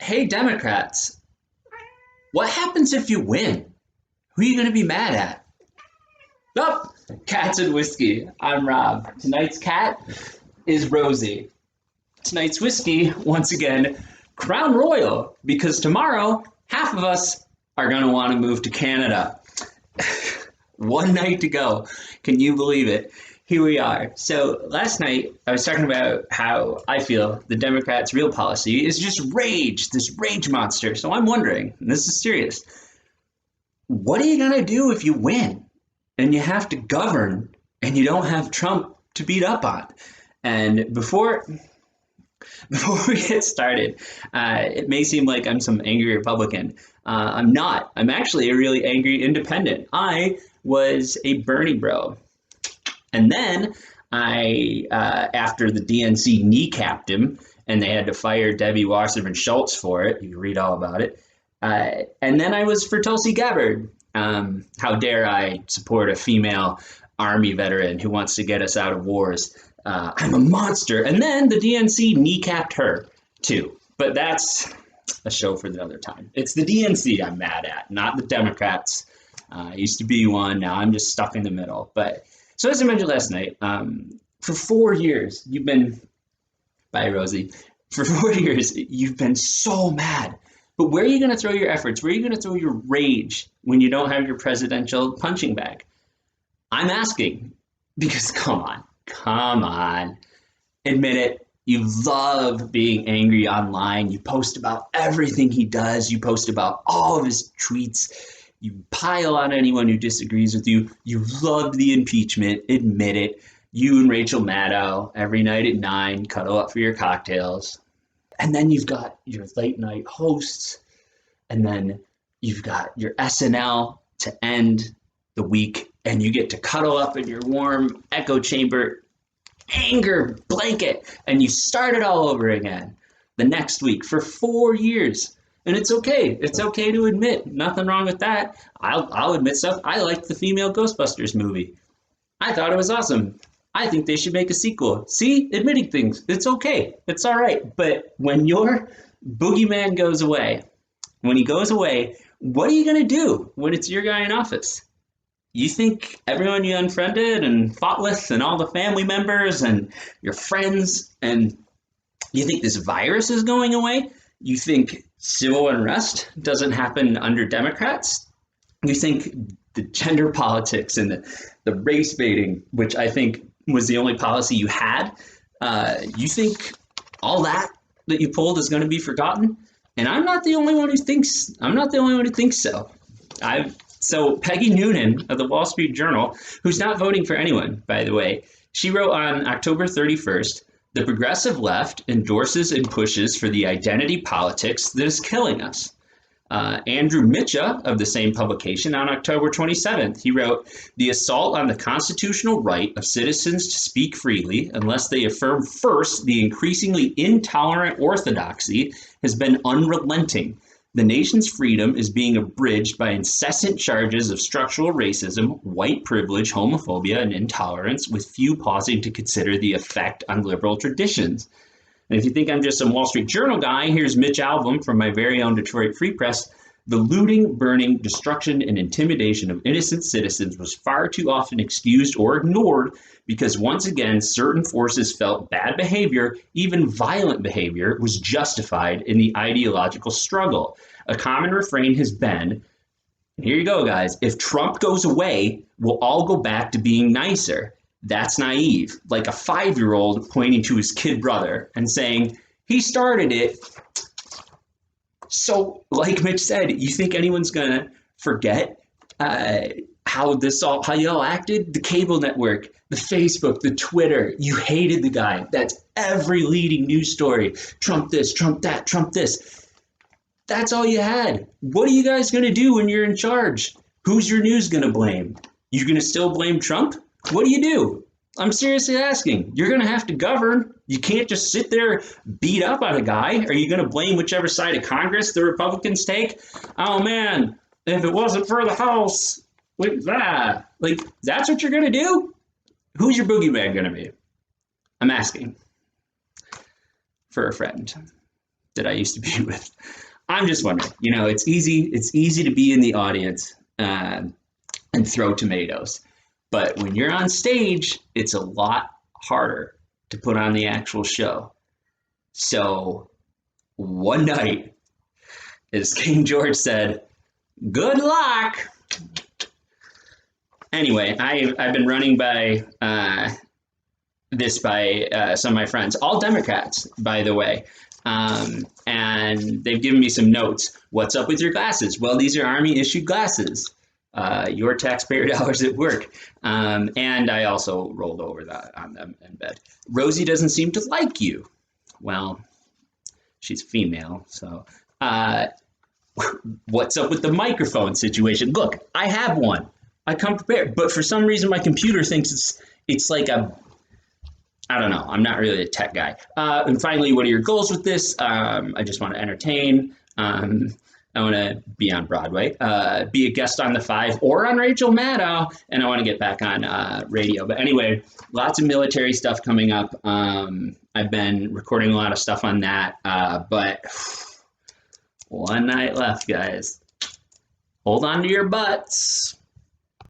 Hey, Democrats, what happens if you win? Who are you going to be mad at? Oh, cats and whiskey. I'm Rob. Tonight's cat is Rosie. Tonight's whiskey, once again, Crown Royal, because tomorrow, half of us are going to want to move to Canada. One night to go. Can you believe it? Here we are. So last night I was talking about how I feel the Democrats' real policy is just rage, this rage monster. So I'm wondering, and this is serious, what are you going to do if you win and you have to govern and you don't have Trump to beat up on? And before we get started, it may seem like I'm some angry Republican. I'm not. I'm actually a really angry independent. I was a Bernie bro. And then after the DNC kneecapped him and they had to fire Debbie Wasserman Schultz for it, you can read all about it. And then I was for Tulsi Gabbard. How dare I support a female Army veteran who wants to get us out of wars? I'm a monster. And then the DNC kneecapped her too. But that's a show for the other time. It's the DNC I'm mad at, not the Democrats. I used to be one. Now I'm just stuck in the middle. But so as I mentioned last night, for 4 years, bye, Rosie. For 4 years, you've been so mad. But where are you going to throw your efforts? Where are you going to throw your rage when you don't have your presidential punching bag? I'm asking because come on, admit it. You love being angry online. You post about everything he does. You post about all of his tweets. You pile on anyone who disagrees with you. You loved the impeachment. Admit it. You and Rachel Maddow every night at 9 cuddle up for your cocktails. And then you've got your late night hosts. And then you've got your SNL to end the week. And you get to cuddle up in your warm echo chamber anger blanket. And you start it all over again the next week for 4 years. And it's okay. It's okay to admit. Nothing wrong with that. I'll admit stuff. I liked the female Ghostbusters movie. I thought it was awesome. I think they should make a sequel. See? Admitting things. It's okay. It's all right. But when your boogeyman goes away, when he goes away, what are you going to do when it's your guy in office? You think everyone you unfriended and fought with and all the family members and your friends, and you think this virus is going away? You think civil unrest doesn't happen under Democrats? You think the gender politics and the race baiting, which I think was the only policy you had, you think all that you pulled is going to be forgotten? And I'm not the only one who thinks so. So Peggy Noonan of the Wall Street Journal, who's not voting for anyone, by the way, she wrote on October 31st, the progressive left endorses and pushes for the identity politics that is killing us. Andrew Mitcha of the same publication on October 27th, he wrote, the assault on the constitutional right of citizens to speak freely unless they affirm first the increasingly intolerant orthodoxy has been unrelenting. The nation's freedom is being abridged by incessant charges of structural racism, white privilege, homophobia, and intolerance, with few pausing to consider the effect on liberal traditions. And if you think I'm just some Wall Street Journal guy, here's Mitch Albom from my very own Detroit Free Press. The looting, burning, destruction, and intimidation of innocent citizens was far too often excused or ignored because once again, certain forces felt bad behavior, even violent behavior, was justified in the ideological struggle. A common refrain has been, and here you go, guys, if Trump goes away, we'll all go back to being nicer. That's naive, like a 5-year-old pointing to his kid brother and saying, he started it. So, like Mitch said, you think anyone's going to forget how y'all acted? The cable network, the Facebook, the Twitter, you hated the guy. That's every leading news story. Trump this, Trump that, Trump this. That's all you had. What are you guys going to do when you're in charge? Who's your news going to blame? You going to still blame Trump? What do you do? I'm seriously asking. You're going to have to govern. You can't just sit there, beat up on a guy. Are you going to blame whichever side of Congress the Republicans take? Oh, man, if it wasn't for the House, like, that's what you're going to do? Who's your boogeyman going to be? I'm asking for a friend. that I used to be with. I'm just wondering, you know, it's easy to be in the audience and throw tomatoes. But when you're on stage, it's a lot harder to put on the actual show. So one night, as King George said, good luck. Anyway, I've been running by some of my friends, all Democrats, by the way. And they've given me some notes. What's up with your glasses? Well, these are Army issued glasses. Your taxpayer dollars at work. And I also rolled over on them in bed. Rosie doesn't seem to like you. Well, she's female, so what's up with the microphone situation? Look, I have one. I come prepared, but for some reason my computer thinks it's like I don't know. I'm not really a tech guy. And finally, what are your goals with this? I just want to entertain. I want to be on Broadway, be a guest on The Five or on Rachel Maddow, and I want to get back on radio. But anyway, lots of military stuff coming up. I've been recording a lot of stuff on that, but one night left, guys. Hold on to your butts.